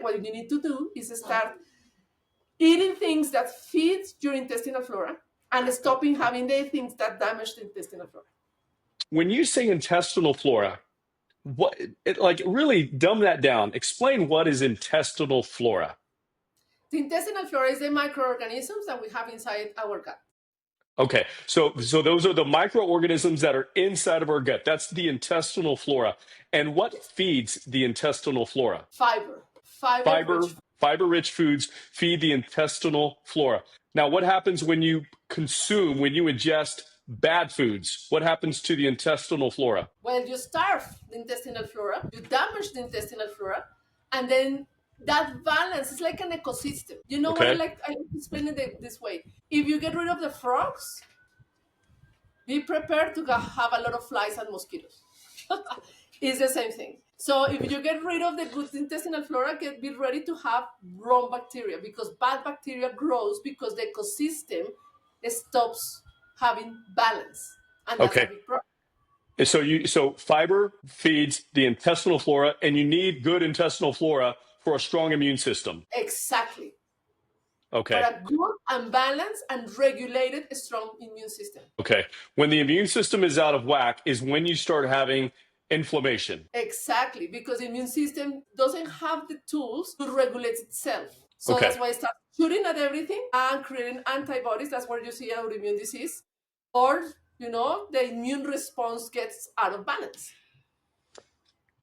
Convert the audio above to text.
what you need to do is start eating things that feed your intestinal flora and stopping having the things that damage the intestinal flora. When you say intestinal flora, really dumb that down. Explain what is intestinal flora. The intestinal flora is the microorganisms that we have inside our gut. Okay, so those are the microorganisms that are inside of our gut. That's the intestinal flora. And what feeds the intestinal flora? Fiber. Fiber-rich foods feed the intestinal flora. Now, what happens when you ingest bad foods? What happens to the intestinal flora? Well, you starve the intestinal flora, you damage the intestinal flora, and then that balance is like an ecosystem. You know what I like to explain it this way. If you get rid of the frogs, be prepared to have a lot of flies and mosquitoes. It's the same thing. So if you get rid of the good intestinal flora, be ready to have wrong bacteria, because bad bacteria grows because the ecosystem stops having balance. And that's a big problem. So fiber feeds the intestinal flora, and you need good intestinal flora for a strong immune system. Exactly. Okay. For a good and balanced and regulated, strong immune system. Okay. When the immune system is out of whack is when you start having inflammation. Exactly, because the immune system doesn't have the tools to regulate itself. So that's why it starts shooting at everything and creating antibodies. That's where you see autoimmune disease. Or, the immune response gets out of balance.